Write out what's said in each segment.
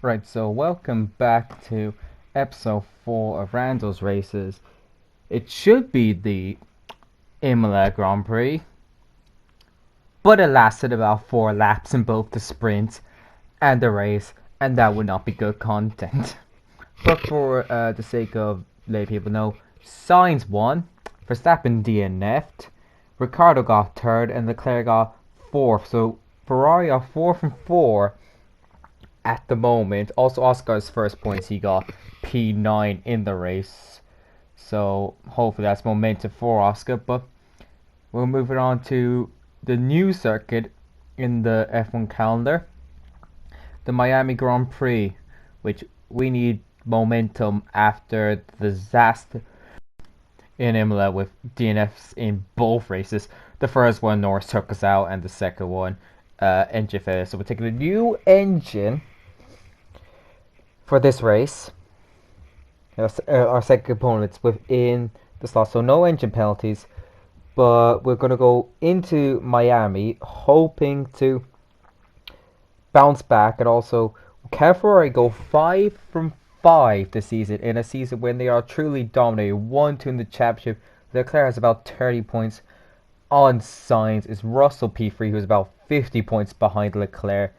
Right, so welcome back to episode 4 of Randall's Races. It should be the Imola Grand Prix, but it lasted about 4 laps in both the sprint and the race, and that would not be good content. But for the sake of letting people know, Sainz won, Verstappen DNF'd, Ricciardo got 3rd, and Leclerc got 4th. So Ferrari are 4 from 4 at the moment. Also, Oscar's first points, he got P9 in the race. So hopefully that's momentum for Oscar. But we're moving on to the new circuit in the F1 calendar, the Miami Grand Prix, which we need momentum after the disaster in Imola with DNFs in both races. The first one, Norris took us out, and the second one, engine failure. So we're taking a new engine for this race. Our second components within the slot, so no engine penalties. But we're going to go into Miami hoping to bounce back, and also can Ferrari go 5 from 5 this season in a season when they are truly dominating 1-2 in the championship. Leclerc has about 30 points on Sainz. Is Russell P3, who's about 50 points behind Leclerc.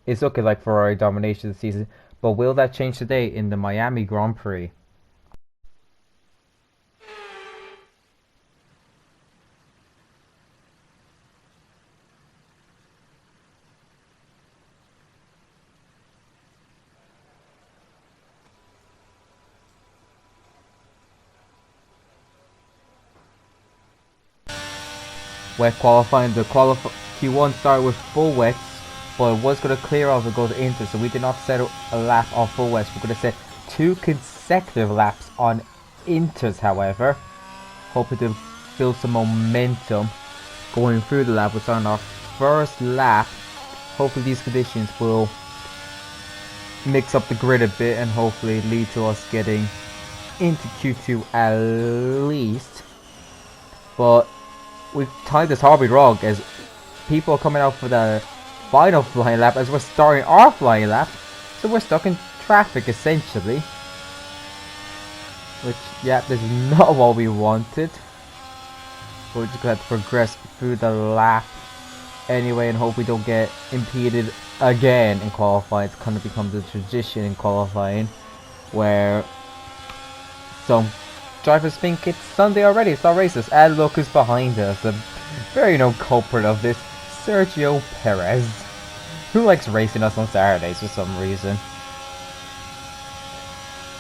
It's looking like Ferrari domination this season, but will that change today in the Miami Grand Prix? Wet qualifying, the Q1 started with full wets, but it was going to clear off and go to inter, so we did not set a lap on full wets. We're going to set 2 consecutive laps on inters, however, hoping to build some momentum going through the lap. We're starting our first lap. Hopefully these conditions will mix up the grid a bit and hopefully lead to us getting into Q2 at least. But we've timed this horribly wrong, as people are coming out for the final flying lap as we're starting our flying lap, so we're stuck in traffic essentially, which, yeah, this is not what we wanted. We're just gonna have to progress through the lap anyway and hope we don't get impeded again in qualifying. It's kind of becomes a tradition in qualifying where some drivers think it's Sunday already, it's not racist. And look who's behind us, the very known culprit of this, Sergio Perez, who likes racing us on Saturdays for some reason.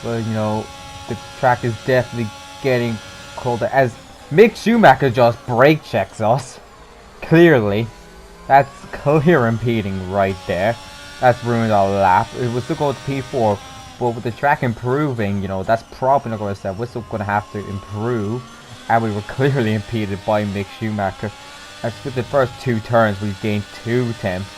But you know, the track is definitely getting colder as Mick Schumacher just brake checks us. Clearly, that's clear impeding right there. That's ruined our lap. It was still going to P4. But with the track improving, you know, that's probably not going to stop. We're still going to have to improve. And we were clearly impeded by Mick Schumacher. As with the first 2 turns, we've gained 2 tenths.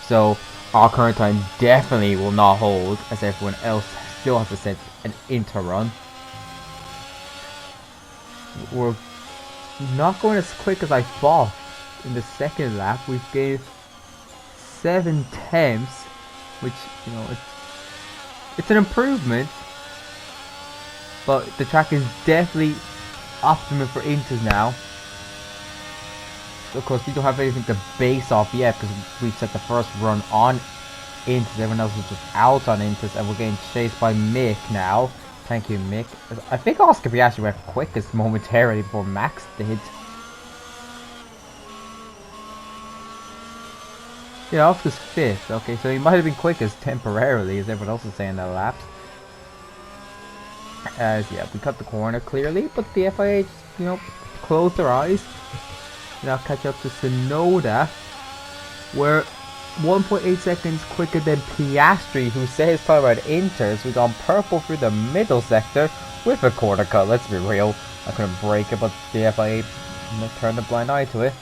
So our current time definitely will not hold, as everyone else still has to set an inter-run. We're not going as quick as I thought in the second lap. We've gained 7 tenths, which, you know, it's an improvement, but the track is definitely optimum for inters now. Of course, we don't have anything to base off yet because we set the first run on inters. Everyone else is just out on inters, and we're getting chased by Mick now. Thank you, Mick. I think Oscar Piastri went quickest momentarily before Max did. Yeah, Oscar's 5th. Okay, so he might have been quickest temporarily, as everyone else is saying that laps. As, yeah, we cut the corner clearly, but the FIA, you know, closed their eyes. Now catch up to Tsunoda. We're 1.8 seconds quicker than Piastri, who set his time at inters. We've gone purple through the middle sector with a corner cut. Let's be real. I couldn't break it, but the FIA turned a blind eye to it.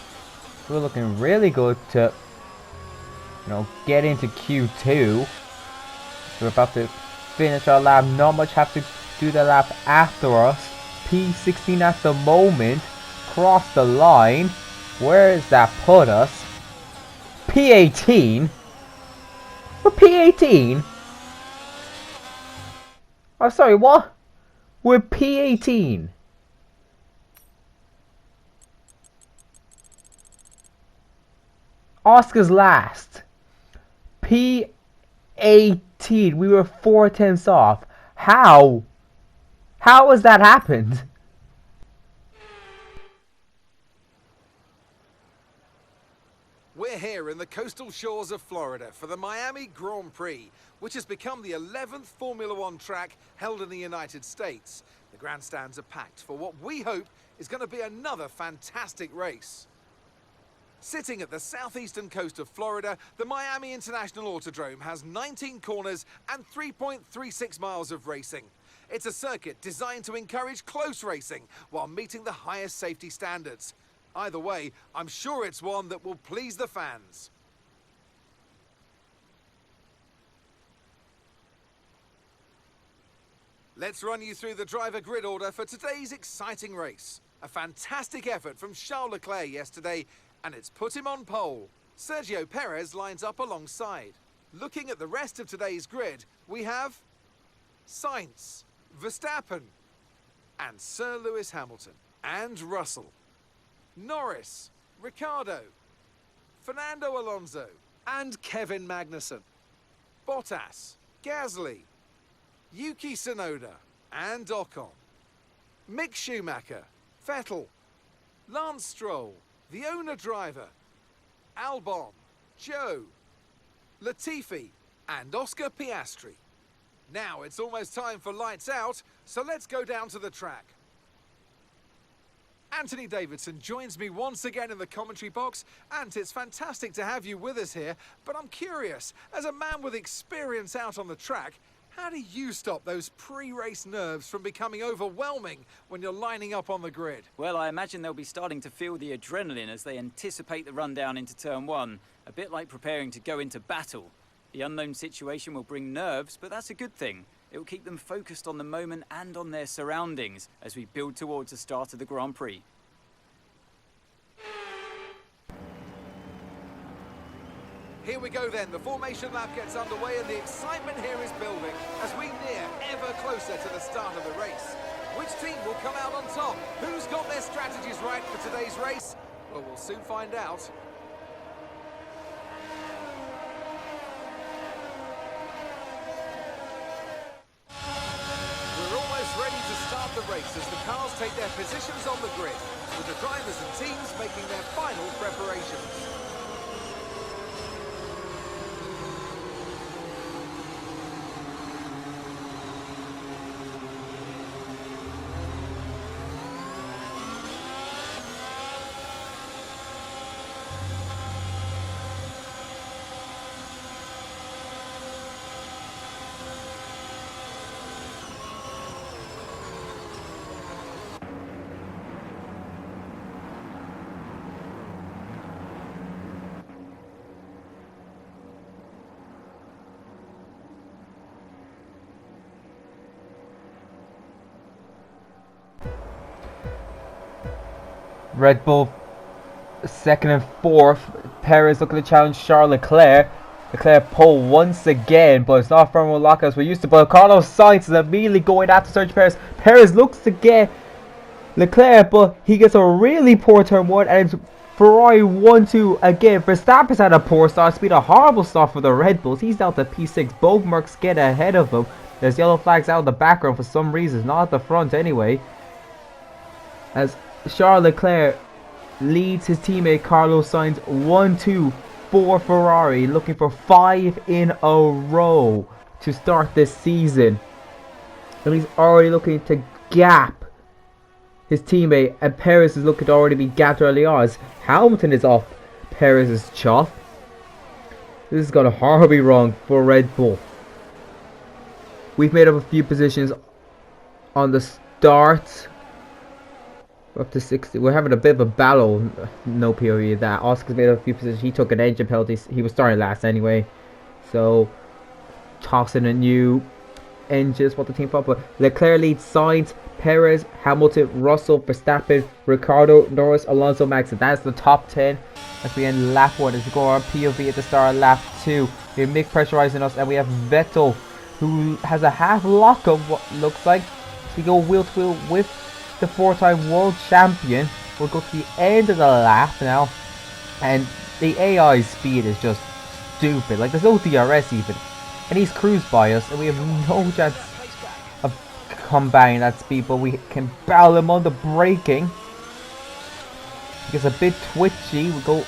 We're looking really good to, you know, get into Q2. We're about to finish our lap. Not much have to do the lap after us. P16 at the moment. Cross the line. Where does that put us? P18? We're P18? Oh, sorry, what? We're P18. Oscar's last. P18. We were 4 tenths off. How? How has that happened? We're here in the coastal shores of Florida for the Miami Grand Prix, which has become the 11th Formula One track held in the United States. The grandstands are packed for what we hope is going to be another fantastic race. Sitting at the southeastern coast of Florida, the Miami International Autodrome has 19 corners and 3.36 miles of racing. It's a circuit designed to encourage close racing while meeting the highest safety standards. Either way, I'm sure it's one that will please the fans. Let's run you through the driver grid order for today's exciting race. A fantastic effort from Charles Leclerc yesterday, and it's put him on pole. Sergio Perez lines up alongside. Looking at the rest of today's grid, we have Sainz, Verstappen, and Sir Lewis Hamilton, and Russell, Norris, Ricciardo, Fernando Alonso, and Kevin Magnussen, Bottas, Gasly, Yuki Tsunoda, and Ocon, Mick Schumacher, Vettel, Lance Stroll, the owner driver, Albon, Joe, Latifi, and Oscar Piastri. Now it's almost time for lights out, so let's go down to the track. Anthony Davidson joins me once again in the commentary box. Ant, it's fantastic to have you with us here, but I'm curious, as a man with experience out on the track, how do you stop those pre-race nerves from becoming overwhelming when you're lining up on the grid? Well, I imagine they'll be starting to feel the adrenaline as they anticipate the run down into turn one, a bit like preparing to go into battle. The unknown situation will bring nerves, but that's a good thing. It will keep them focused on the moment and on their surroundings as we build towards the start of the Grand Prix. Here we go then, the formation lap gets underway and the excitement here is building as we near ever closer to the start of the race. Which team will come out on top? Who's got their strategies right for today's race? Well, we'll soon find out. We're almost ready to start the race as the cars take their positions on the grid, with the drivers and teams making their final preparations. Red Bull second and fourth. Perez looking to challenge Charles Leclerc. Leclerc pole once again, but it's not from lock as we're used to. But Carlos Sainz is immediately going after Sergio Perez. Perez looks to get Leclerc, but he gets a really poor turn one, and it's Ferrari 1-2 again. Verstappen's had a poor start, speed, a horrible start for the Red Bulls. He's down to P6. Both Mercs get ahead of him. There's yellow flags out in the background for some reason, not at the front anyway. As Charles Leclerc leads his teammate Carlos Sainz 1-2 for Ferrari, looking for 5 in a row to start this season. And he's already looking to gap his teammate, and Perez is looking to already be gapped early on as Hamilton is off Perez's chop. This is going to horribly wrong for Red Bull. We've made up a few positions on the start. We're up to 60. We're having a bit of a battle. No POE of that. Oscar's made up a few positions. He took an engine penalty. He was starting last anyway. So, tossing a new engine is what the team thought. But Leclerc leads Sainz, Perez, Hamilton, Russell, Verstappen, Ricciardo, Norris, Alonso, Max. And that's the top 10 as we end lap 1. As we go on POV at the start of lap 2. We have Mick pressurizing us, and we have Vettel who has a half lock of what looks like. So we go wheel to wheel with the 4-time world champion. We'll go to the end of the lap now, and the AI speed is just stupid. Like, there's no DRS even, and he's cruised by us, and we have no chance of combating that speed, but we can battle him on the braking. He gets a bit twitchy. We go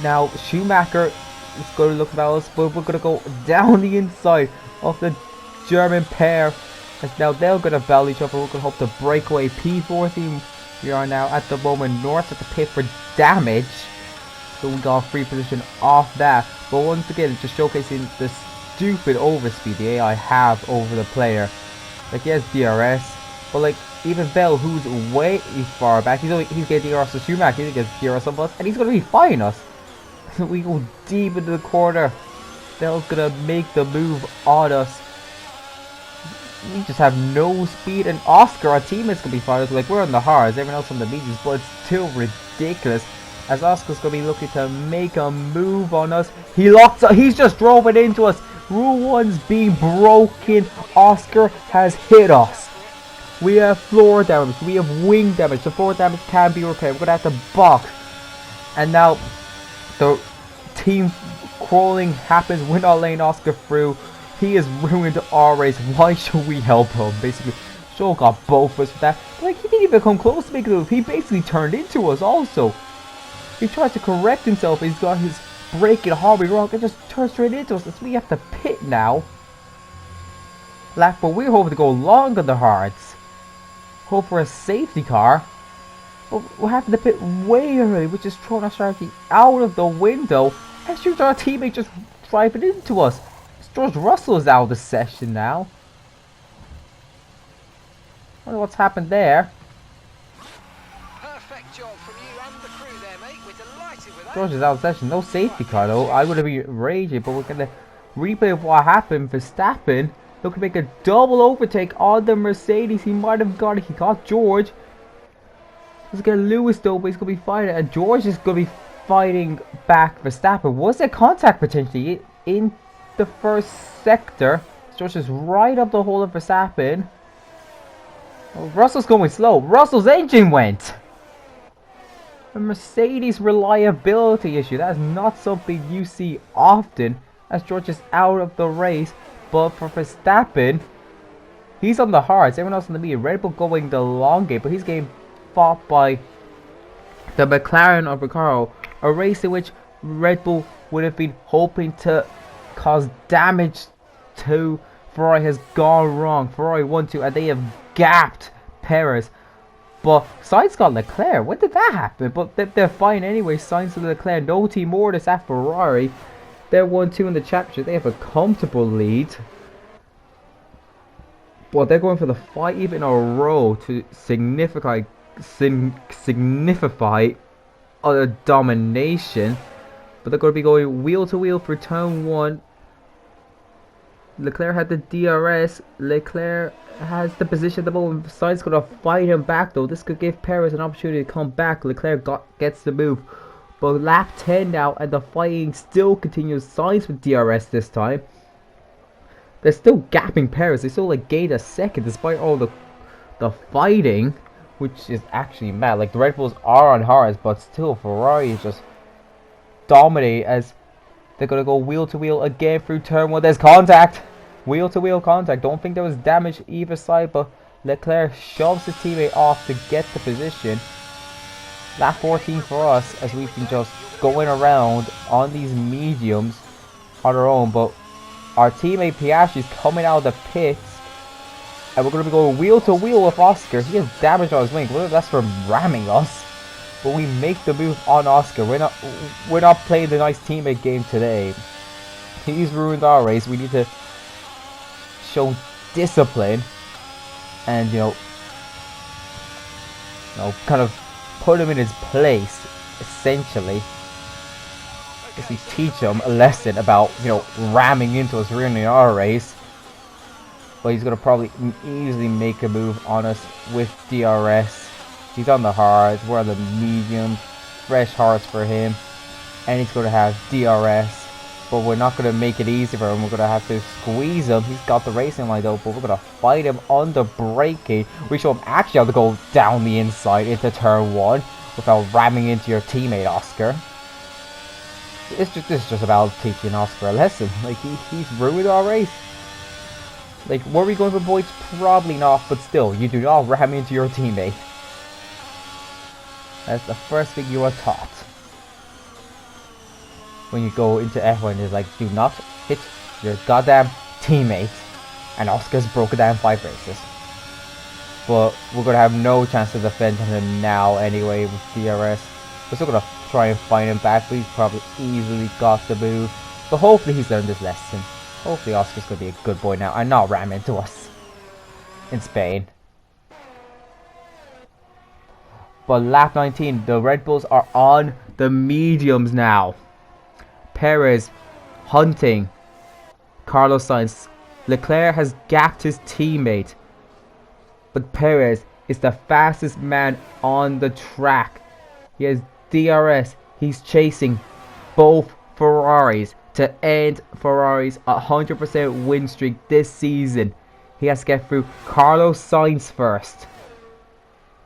now. Schumacher is going to look about us, but we're going to go down the inside of the German pair. As now they're going to battle each other. We're going to hope to break away. P14. We are now at the moment north at the pit for damage. So we got a free position off that. But once again, just showcasing the stupid overspeed the AI have over the player. Like, he has DRS, but like, even Bell, who's way far back, he's getting DRS to Schumacher, he gets DRS on us, and he's going to be fighting us. We go deep into the corner. Bell's going to make the move on us. We just have no speed, and Oscar, our teammates, can be fighting us. Like, we're on the hards, everyone else on the mediums, but it's still ridiculous. As Oscar's going to be looking to make a move on us. He locks up, he's just drove it into us. Rule 1's being broken. Oscar has hit us. We have floor damage, we have wing damage. The floor damage can be repaired. We're going to have to box. And now the team crawling happens. We're not letting Oscar through. He has ruined our race. Why should we help him? Basically, Joel got both of us for that. Like, he didn't even come close to making a move. He basically turned into us also. He tried to correct himself. He's got his braking horribly wrong and just turned straight into us. So we have to pit now. But we're hoping to go long on the hards. Hope for a safety car. But we're having to pit way early, which is throwing our strategy out of the window. And shoots our teammate just driving into us. George Russell is out of the session now. Wonder what's happened there. Perfect job from you and the crew there, mate. We're delighted with that. George is out of session. No safety car though. I would have been raging, but we're gonna replay of what happened. Verstappen looking to make a double overtake on the Mercedes. He might have got it. He got George. He's gonna Lewis though, but he's gonna be fighting, and George is gonna be fighting back Verstappen. Was there contact potentially in the first sector? George is right up the hole of Verstappen. Oh, Russell's going slow. Russell's engine went. A Mercedes reliability issue. That is not something you see often, as George is out of the race. But for Verstappen, he's on the hards. Everyone else on the medium. Red Bull going the long game, but he's getting fought by the McLaren of Ricardo. A race in which Red Bull would have been hoping to cause damage to. Ferrari has gone wrong. Ferrari 1-2, and they have gapped Perez. But Sainz got Leclerc. When did that happen? But they're fine anyway. Sainz and Leclerc. No team orders at Ferrari. They're 1-2 in the championship. They have a comfortable lead. But they're going for the 5 in a row to signify other domination. But they're going to be going wheel to wheel for turn 1. Leclerc had the DRS. Leclerc has the position at the moment. Sainz going to fight him back though. This could give Perez an opportunity to come back. Leclerc gets the move. But lap 10 now, and the fighting still continues. Sainz with DRS this time. They're still gapping Perez. They still like gained a second despite all the fighting, which is actually mad. Like, the Red Bulls are on hards, but still Ferrari is just dominate as they're gonna go wheel to wheel again through turn 1. There's contact. Wheel to wheel contact. Don't think there was damage either side, but Leclerc shoves his teammate off to get the position. Lap 14 for us, as we've been just going around on these mediums on our own. But our teammate Piastri is coming out of the pits, and we're going to be going wheel to wheel with Oscar. He has damage on his wing. Whether that's from ramming us, but we make the move on Oscar. We're not playing the nice teammate game today. He's ruined our race. We need to show discipline and kind of put him in his place, essentially. Just teach him a lesson about ramming into us, ruining our race. But he's gonna probably easily make a move on us with DRS. He's on the hards, we're on the medium, fresh hards for him, and he's gonna have DRS. but we're not going to make it easy for him. We're going to have to squeeze him. He's got the racing line though, but we're going to fight him under braking. We show him actually how to go down the inside into turn 1 without ramming into your teammate Oscar. This is just about teaching Oscar a lesson. Like, he's ruined our race. Like, were we going for points? Probably not, but still, you do not ram into your teammate. That's the first thing you are taught. When you go into F1, is like, do not hit your goddamn teammate. And Oscar's broken down 5 races. But we're going to have no chance to defend him now anyway with DRS. We're still going to try and find him back, but he's probably easily got the move. But hopefully he's learned this lesson. Hopefully Oscar's going to be a good boy now and not ram into us in Spain. But lap 19, the Red Bulls are on the mediums now. Perez hunting Carlos Sainz. Leclerc has gapped his teammate, but Perez is the fastest man on the track. He has DRS. He's chasing both Ferraris to end Ferrari's 100% win streak this season. He has to get through Carlos Sainz first.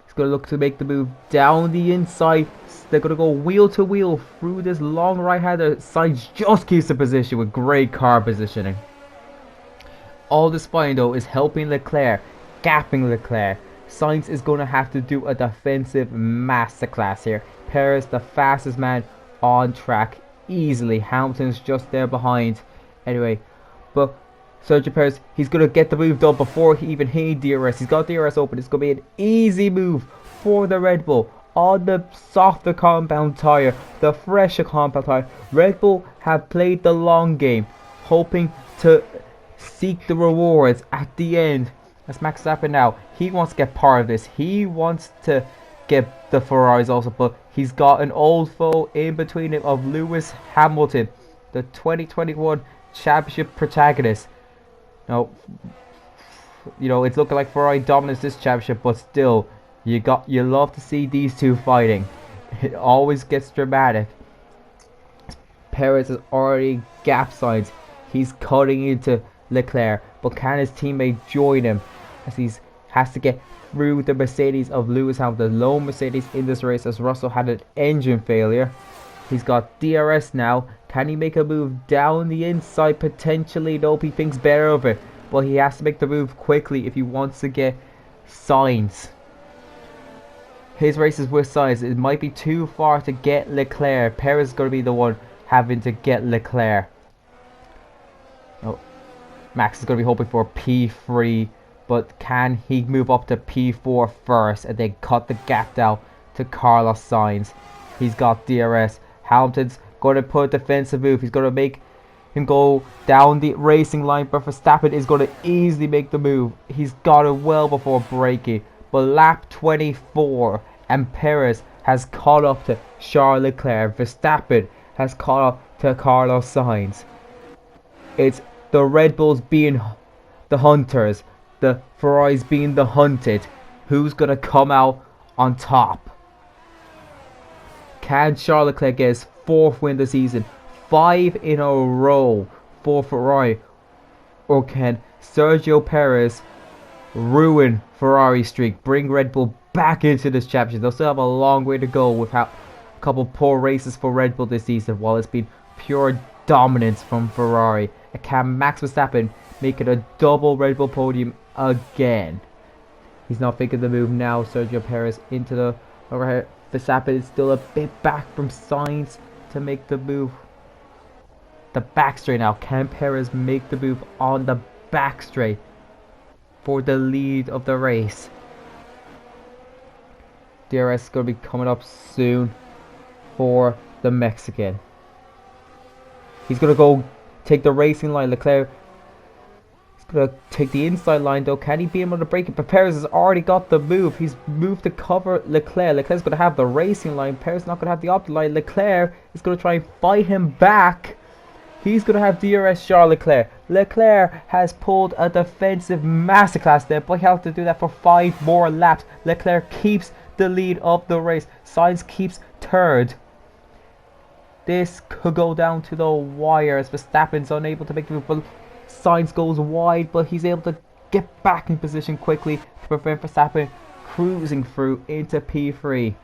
He's going to look to make the move down the inside. They're going to go wheel to wheel through this long right-hander. Sainz just keeps the position with great car positioning. All this fine though is helping Leclerc, gapping Leclerc. Sainz is going to have to do a defensive masterclass here. Perez, the fastest man on track, easily. Hamilton's just there behind. Anyway, but Sergio Perez, he's going to get the move done before he even hit DRS. He's got DRS open. It's going to be an easy move for the Red Bull on the softer compound tyre, the fresher compound tyre. Red Bull have played the long game, hoping to seek the rewards at the end. That's Max Verstappen now. He wants to get part of this. He wants to get the Ferraris also, but he's got an old foe in between him of Lewis Hamilton, the 2021 championship protagonist. Now, you know, it's looking like Ferrari dominates this championship, but still, you love to see these two fighting. It always gets dramatic. Perez has already gap signs. He's cutting into Leclerc, but can his teammate join him as he has to get through the Mercedes of Lewis Hamilton, the lone Mercedes in this race, as Russell had an engine failure. He's got DRS now. Can he make a move down the inside? Potentially. Nope, he thinks better of it, but he has to make the move quickly if he wants to get Sainz. His races with Sainz, it might be too far to get Leclerc. Perez is going to be the one having to get Leclerc. Oh, Max is going to be hoping for P3, but can he move up to P4 first and then cut the gap down to Carlos Sainz? He's got DRS. Hamilton's going to put a defensive move. He's going to make him go down the racing line, but Verstappen is going to easily make the move. He's got it well before braking. But lap 24 and Perez has caught up to Charles Leclerc. Verstappen has caught up to Carlos Sainz. It's the Red Bulls being the hunters, the Ferraris being the hunted. Who's going to come out on top? Can Charles Leclerc get his 4th win this season? 5 in a row for Ferrari? Or can Sergio Perez ruin Ferrari's streak, bring Red Bull back into this championship? They'll still have a long way to go without a couple poor races for Red Bull this season, while it's been pure dominance from Ferrari. And can Max Verstappen make it a double Red Bull podium again? He's not thinking the move now. Sergio Perez into the overhead. Verstappen is still a bit back from Sainz to make the move. The back straight now. Can Perez make the move on the back straight for the lead of the race? DRS is going to be coming up soon for the Mexican. He's going to go take the racing line. Leclerc is going to take the inside line though. Can he be able to break it? But Perez has already got the move. He's moved to cover Leclerc. Leclerc's going to have the racing line. Perez is not going to have the opposite line. Leclerc is going to try and fight him back. He's going to have DRS Charles Leclerc. Leclerc has pulled a defensive masterclass there, but he'll have to do that for 5 more laps. Leclerc keeps the lead of the race. Sainz keeps 3rd. This could go down to the wire as Verstappen's unable to make the move, but Sainz goes wide, but he's able to get back in position quickly to prevent Verstappen cruising through into P3.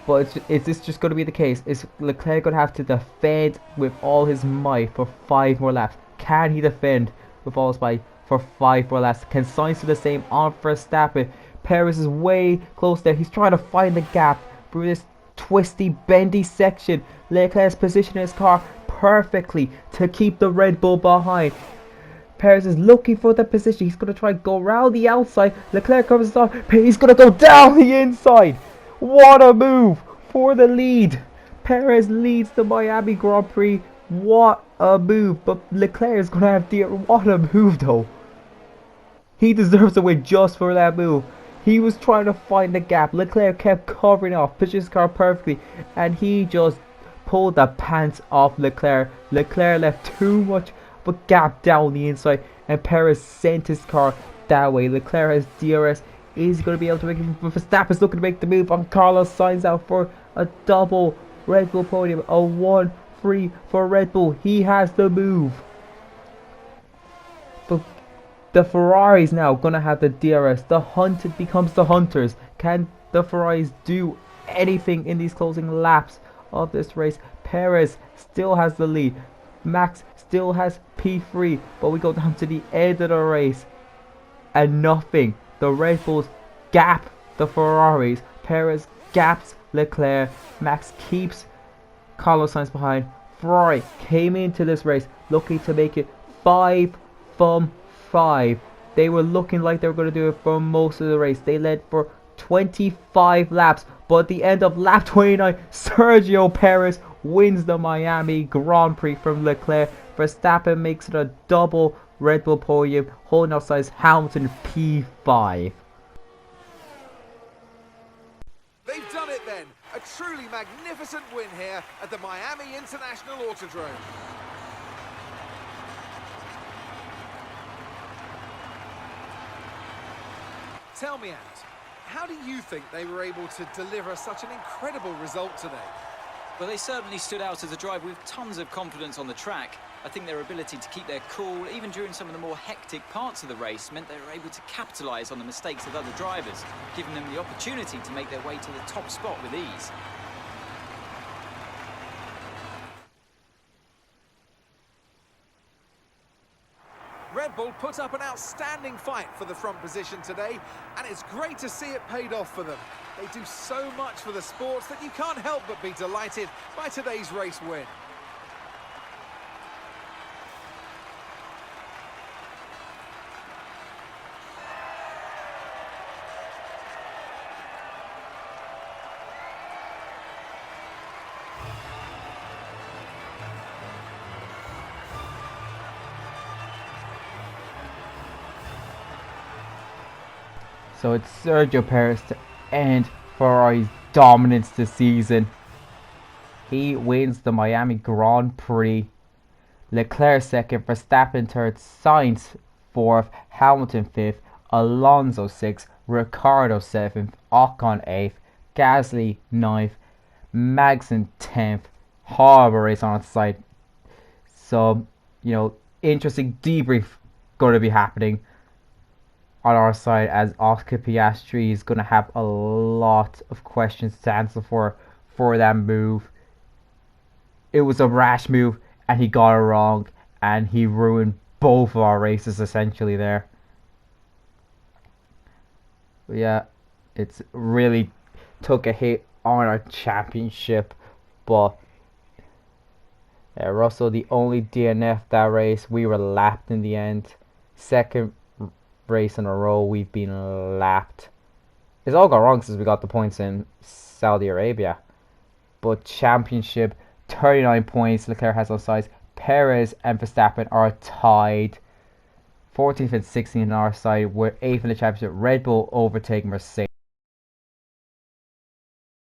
But is this just going to be the case? Is Leclerc going to have to defend with all his might for 5 more laps? Can he defend with all his might for 5 more laps? Can Sainz do the same on Verstappen? Perez is way close there. He's trying to find the gap through this twisty, bendy section. Leclerc's positioning his car perfectly to keep the Red Bull behind. Perez is looking for the position. He's going to try and go around the outside. Leclerc comes on. He's going to go down the inside. What a move for the lead. Perez leads the Miami Grand Prix. What a move. But Leclerc is going to have the... What a move though. He deserves to win just for that move. He was trying to find the gap. Leclerc kept covering off, pitched his car perfectly, and he just pulled the pants off Leclerc. Leclerc left too much of a gap down the inside, and Perez sent his car that way. Leclerc has DRS. Is he going to be able to make it? Verstappen's looking to make the move on Carlos Sainz out for a double Red Bull podium. A 1-3 for Red Bull. He has the move. But the Ferrari's now going to have the DRS. The hunted becomes the hunters. Can the Ferraris do anything in these closing laps of this race? Perez still has the lead. Max still has P3. But we go down to the end of the race, and nothing. The Red Bulls gap the Ferraris. Perez gaps Leclerc. Max keeps Carlos Sainz behind. Ferrari came into this race looking to make it 5 from 5. They were looking like they were going to do it for most of the race. They led for 25 laps. But at the end of lap 29, Sergio Perez wins the Miami Grand Prix from Leclerc. Verstappen makes it a double Red Bull podium, holding outside Hamilton P5. They've done it then. A truly magnificent win here at the Miami International Autodrome. Tell me, Ant, how do you think they were able to deliver such an incredible result today? Well, they certainly stood out as a driver with tons of confidence on the track. I think their ability to keep their cool, even during some of the more hectic parts of the race, meant they were able to capitalise on the mistakes of other drivers, giving them the opportunity to make their way to the top spot with ease. Red Bull put up an outstanding fight for the front position today, and it's great to see it paid off for them. They do so much for the sports that you can't help but be delighted by today's race win. So it's Sergio Perez to end Ferrari's dominance this season. He wins the Miami Grand Prix. Leclerc second, Verstappen third, Sainz fourth, Hamilton fifth, Alonso sixth, Ricciardo seventh, Ocon eighth, Gasly ninth, Magnussen 10th. Horrible race on its side. So, interesting debrief going to be happening on our side, as Oscar Piastri is going to have a lot of questions to answer for that move. It was a rash move and he got it wrong, and he ruined both of our races essentially there. But yeah, it's really took a hit on our championship. But Russell, the only DNF that race. We were lapped in the end. Second race in a row we've been lapped. It's all gone wrong since we got the points in Saudi Arabia. But championship, 39 points. Leclerc has on sides. Perez and Verstappen are tied. 14th and 16th on our side. We're 8th in the championship. Red Bull overtaking Mercedes.